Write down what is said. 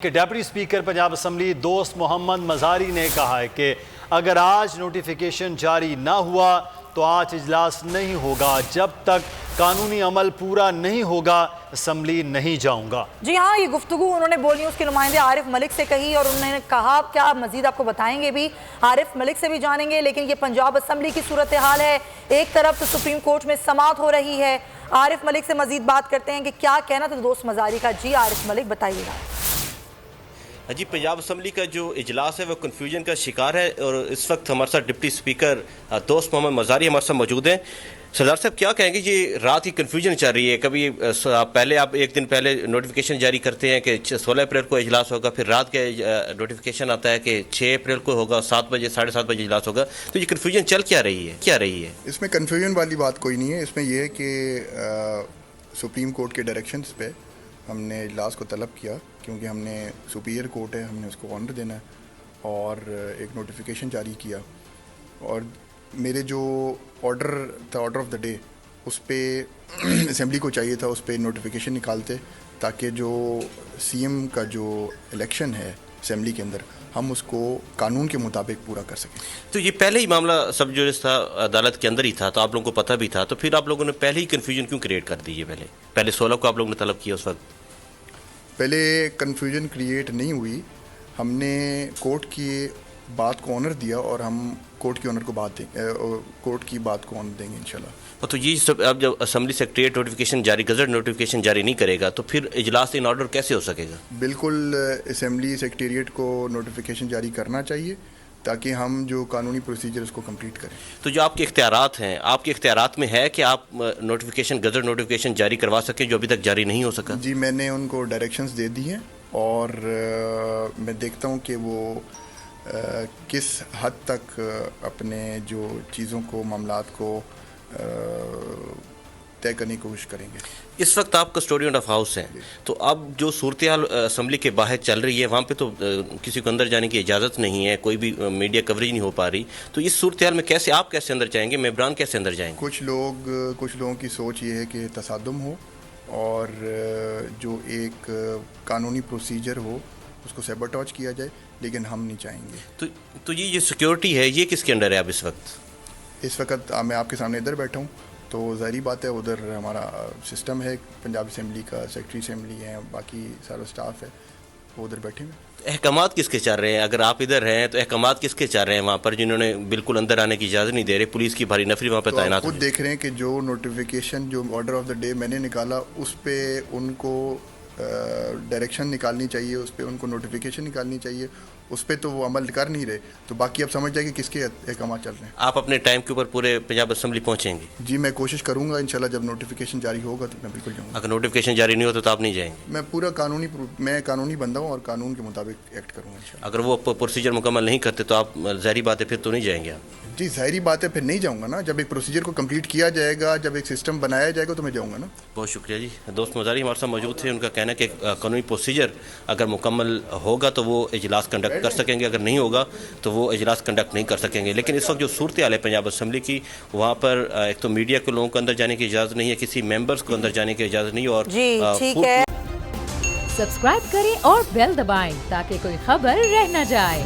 کہ deputy speaker Punjab assembly دوست محمد مزاری نے کہا ہے کہ اگر آج نوٹیفیکیشن جاری نہ ہوا تو آج اجلاس نہیں ہوگا، جب تک قانونی عمل پورا نہیں ہوگا اسمبلی نہیں جاؤں گا۔ جی ہاں، یہ گفتگو انہوں نے بول نیوز کے نمائندے عارف ملک سے کہی اور انہوں نے کہا کیا مزید آپ کو بتائیں گے بھی، عارف ملک سے بھی جانیں گے، لیکن یہ پنجاب اسمبلی کی صورتحال ہے۔ ایک طرف تو سپریم کورٹ میں سماعت ہو رہی ہے، عارف ملک سے مزید بات کرتے ہیں کہ کیا کہنا تھا دوست مزاری کا۔ جی عارف ملک بتائیے گا۔ جی، پنجاب اسمبلی کا جو اجلاس ہے وہ کنفیوژن کا شکار ہے اور اس وقت ہمارے ساتھ ڈپٹی سپیکر دوست محمد مزاری ہمارے ساتھ موجود ہیں۔ سردار صاحب کیا کہیں گے، یہ رات کی کنفیوژن چل رہی ہے، کبھی پہلے آپ ایک دن پہلے نوٹیفیکیشن جاری کرتے ہیں کہ 16 اپریل کو اجلاس ہوگا، پھر رات کے نوٹیفیکیشن آتا ہے کہ 6 اپریل کو ہوگا، 7 بجے 7:30 بجے اجلاس ہوگا، تو یہ کنفیوژن چل کیا رہی ہے؟ اس میں کنفیوژن والی بات کوئی نہیں ہے، اس میں یہ ہے کہ سپریم کورٹ کے ڈائریکشنز پہ ہم نے اجلاس کو طلب کیا، کیونکہ ہم نے سپیریئر کورٹ ہے، ہم نے اس کو آنر دینا ہے، اور ایک نوٹیفیکیشن جاری کیا، اور میرے جو آرڈر تھا، آرڈر آف دا ڈے، اس پہ اسمبلی کو چاہیے تھا اس پہ نوٹیفیکیشن نکالتے تاکہ جو سی ایم کا جو الیکشن ہے اسمبلی کے اندر ہم اس کو قانون کے مطابق پورا کر سکیں۔ تو یہ پہلے ہی معاملہ سب جوڈس تھا، عدالت کے اندر ہی تھا، تو آپ لوگوں کو پتہ بھی تھا، تو پھر آپ لوگوں نے پہلے ہی کنفیوژن کیوں کریٹ کر دی؟ پہلے 16 کو آپ لوگوں نے طلب کیا، اس وقت پہلے کنفیوژن کریٹ نہیں ہوئی، ہم نے کورٹ کی بات کو آنر دیا اور ہم کورٹ کی آنر کو کورٹ کی بات کو آنر دیں گے انشاءاللہ۔ تو یہ سب اب جب assembly secretariat notification gazette notification جاری نہیں کرے گا تو پھر اجلاس ان آرڈر کیسے ہو سکے گا؟ بالکل اسمبلی سیکریٹریٹ کو نوٹیفیکیشن جاری کرنا چاہیے تاکہ ہم جو قانونی پروسیجر اس کو کمپلیٹ کریں۔ تو جو آپ کے اختیارات ہیں، آپ کے اختیارات میں ہے کہ آپ گزٹ نوٹیفیکیشن جاری کروا سکیں جو ابھی تک جاری نہیں ہو سکا؟ جی، میں نے ان کو ڈائریکشنز دے دی ہیں اور میں دیکھتا ہوں کہ وہ کس حد تک اپنے جو چیزوں کو، معاملات کو طے کرنے کی کوشش کریں گے۔ اس وقت آپ کسٹوڈین آف ہاؤس ہیں، تو اب جو صورتحال اسمبلی کے باہر چل رہی ہے وہاں پہ تو کسی کو اندر جانے کی اجازت نہیں ہے، کوئی بھی میڈیا کوریج نہیں ہو پا رہی، تو اس صورتحال میں کیسے آپ اندر جائیں گے، ممبران کیسے اندر جائیں گے؟ کچھ لوگوں کی سوچ یہ ہے کہ تصادم ہو اور جو ایک قانونی پروسیجر ہو اس کو سیبوٹاج کیا جائے، لیکن ہم نہیں چاہیں گے۔ تو یہ سیکیورٹی ہے، یہ کس کے انڈر ہے اب اس وقت؟ اس وقت میں آپ کے سامنے ادھر بیٹھا ہوں، تو ظاہری بات ہے ادھر ہمارا سسٹم ہے پنجاب اسمبلی کا، سیکرٹری اسمبلی ہے، باقی سارا سٹاف ہے، وہ ادھر بیٹھے ہوئے۔ احکامات کس کے چل رہے ہیں؟ اگر آپ ادھر ہیں تو احکامات کس کے چل رہے ہیں وہاں پر، جنہوں نے بالکل اندر آنے کی اجازت نہیں دے رہے، پولیس کی بھاری نفری وہاں پہ تعینات ہے؟ خود دیکھ رہے ہیں کہ جو نوٹیفیکیشن، جو آرڈر آف دا ڈے میں نے نکالا، اس پہ ان کو ڈائریکشن نکالنی چاہیے، اس پہ ان کو نوٹیفیکیشن نکالنی چاہیے، اس پہ تو وہ عمل کر نہیں رہے، تو باقی اب سمجھ جائے کہ کس کے احکامات چل رہے ہیں۔ آپ اپنے ٹائم کے اوپر پورے پنجاب اسمبلی پہنچیں گے؟ جی، میں کوشش کروں گا انشاءاللہ، جب نوٹیفیکیشن جاری ہوگا تو میں بالکل جاؤں گا۔ اگر نوٹیفیکیشن جاری نہیں ہوتا تو آپ نہیں جائیں گے؟ میں پورا میں قانونی بندہ ہوں اور قانون کے مطابق ایکٹ کروں گا انشاءاللہ۔ اگر وہ پروسیجر مکمل نہیں کرتے تو آپ ظاہری بات ہے پھر تو نہیں جائیں گے آپ؟ جی، ظاہری بات ہے، پھر نہیں جاؤں گا نا، جب ایک پروسیجر کو کمپلیٹ کیا جائے گا، جب ایک سسٹم بنایا جائے گا تو میں جاؤں گا نا۔ بہت شکریہ جی۔ دوست مزاری ہمارے ساتھ موجود تھے، ان کا کہنا ہے کہ قانونی پروسیجر اگر مکمل ہوگا تو وہ اجلاس کنڈکٹ کر سکیں گے، اگر نہیں ہوگا تو وہ اجلاس کنڈکٹ نہیں کر سکیں گے۔ لیکن اس وقت جو صورتحال ہے پنجاب اسمبلی کی، وہاں پر ایک تو میڈیا کے لوگوں کو اندر جانے کی اجازت نہیں ہے، کسی ممبرز کو اندر جانے کی اجازت نہیں، اور جی ٹھیک ہے، سبسکرائب کریں اور بیل دبائیں تاکہ کوئی خبر رہ نہ جائے۔